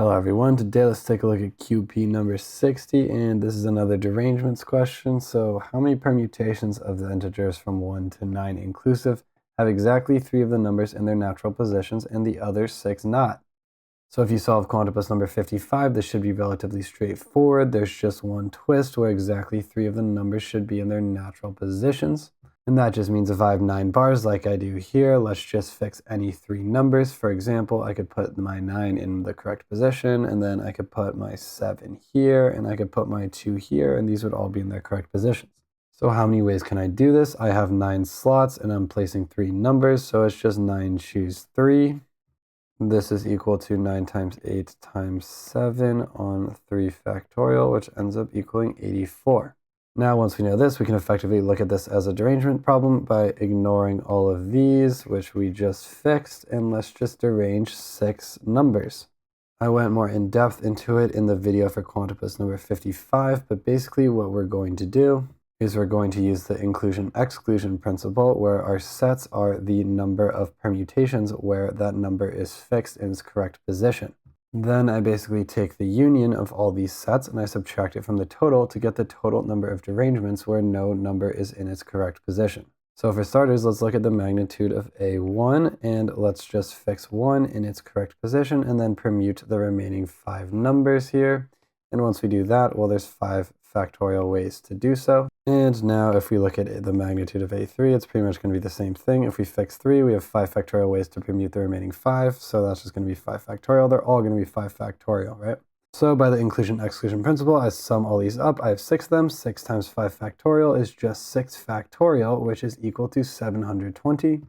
Hello everyone, today let's take a look at QP number 60, and this is another derangements question. So how many permutations of the integers from 1 to 9 inclusive have exactly 3 of the numbers in their natural positions and the other 6 not? So if you solve quantipus number 55, this should be relatively straightforward. There's just one twist where exactly 3 of the numbers should be in their natural positions. And that just means if I have 9 bars like I do here, let's just fix any 3 numbers. For example, I could put my 9 in the correct position, and then I could put my 7 here, and I could put my 2 here, and these would all be in their correct positions. So how many ways can I do this? I have 9 slots, and I'm placing 3 numbers, so it's just 9 choose 3. This is equal to 9 times 8 times 7 on 3 factorial, which ends up equaling 84. Now, once we know this, we can effectively look at this as a derangement problem by ignoring all of these, which we just fixed, and let's just derange 6 numbers. I went more in depth into it in the video for quantipus number 55, but basically what we're going to do is we're going to use the inclusion-exclusion principle, where our sets are the number of permutations where that number is fixed in its correct position. Then I basically take the union of all these sets and I subtract it from the total to get the total number of derangements where no number is in its correct position. So for starters, let's look at the magnitude of A1, and let's just fix 1 in its correct position and then permute the remaining 5 numbers here. And once we do that, well, there's 5 factorial ways to do so. And now if we look at the magnitude of A3, it's pretty much going to be the same thing. If we fix 3, we have 5 factorial ways to permute the remaining 5. So that's just going to be 5 factorial. They're all going to be 5 factorial, right? So by the inclusion-exclusion principle, I sum all these up. I have 6 of them. 6 times 5 factorial is just 6 factorial, which is equal to 720.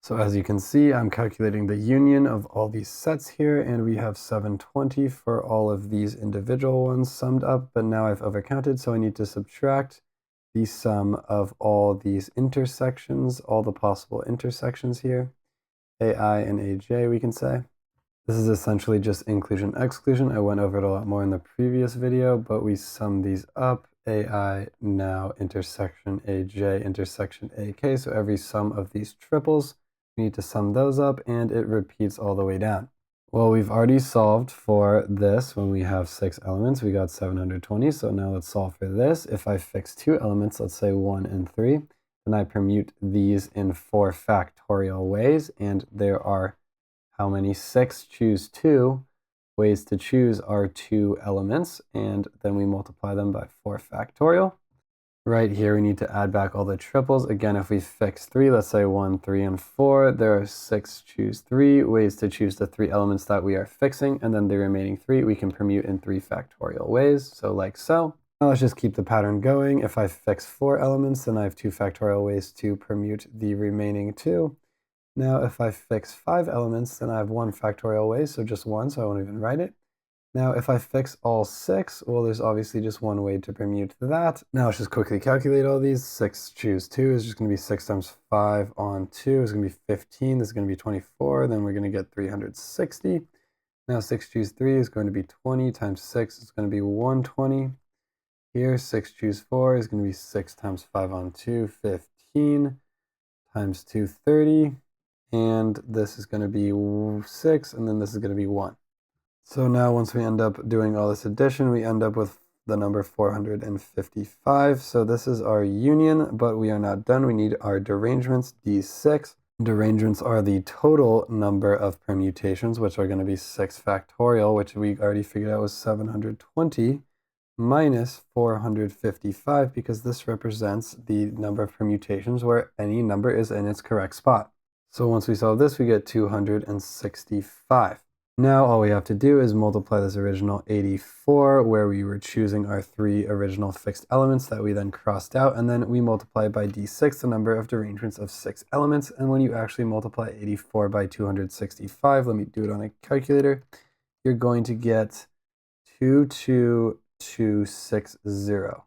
So as you can see, I'm calculating the union of all these sets here, and we have 720 for all of these individual ones summed up, but now I've overcounted, so I need to subtract the sum of all these intersections, all the possible intersections here, AI and AJ, we can say. This is essentially just inclusion-exclusion. I went over it a lot more in the previous video, but we sum these up. AI now intersection AJ intersection AK, so every sum of these triples, we need to sum those up, and it repeats all the way down. Well, we've already solved for this when we have 6 elements. We got 720, so now let's solve for this. If I fix 2 elements, let's say 1 and 3, then I permute these in 4 factorial ways, and there are how many? 6 choose 2. Ways to choose are 2 elements, and then we multiply them by 4 factorial. Right here, we need to add back all the triples. Again, if we fix 3, let's say 1, 3, and 4, there are 6 choose 3 ways to choose the 3 elements that we are fixing, and then the remaining 3 we can permute in 3 factorial ways, so like so. Now let's just keep the pattern going. If I fix 4 elements, then I have 2 factorial ways to permute the remaining 2. Now if I fix 5 elements, then I have 1 factorial way, so just 1, so I won't even write it. Now if I fix all 6, well, there's obviously just 1 way to permute that. Now let's just quickly calculate all these. 6 choose 2 is just going to be 6 times 5 on 2 is going to be 15. This is going to be 24. Then we're going to get 360. Now 6 choose 3 is going to be 20 times 6 is going to be 120. Here 6 choose 4 is going to be 6 times 5 on 2, 15 times 2, 30. And this is going to be 6, and then this is going to be 1. So now once we end up doing all this addition, we end up with the number 455. So this is our union, but we are not done. We need our derangements, D6. Derangements are the total number of permutations, which are going to be 6 factorial, which we already figured out was 720, minus 455, because this represents the number of permutations where any number is in its correct spot. So once we solve this, we get 265. Now all we have to do is multiply this original 84, where we were choosing our 3 original fixed elements that we then crossed out, and then we multiply by D6, the number of derangements of 6 elements. And when you actually multiply 84 by 265, let me do it on a calculator, you're going to get 22260.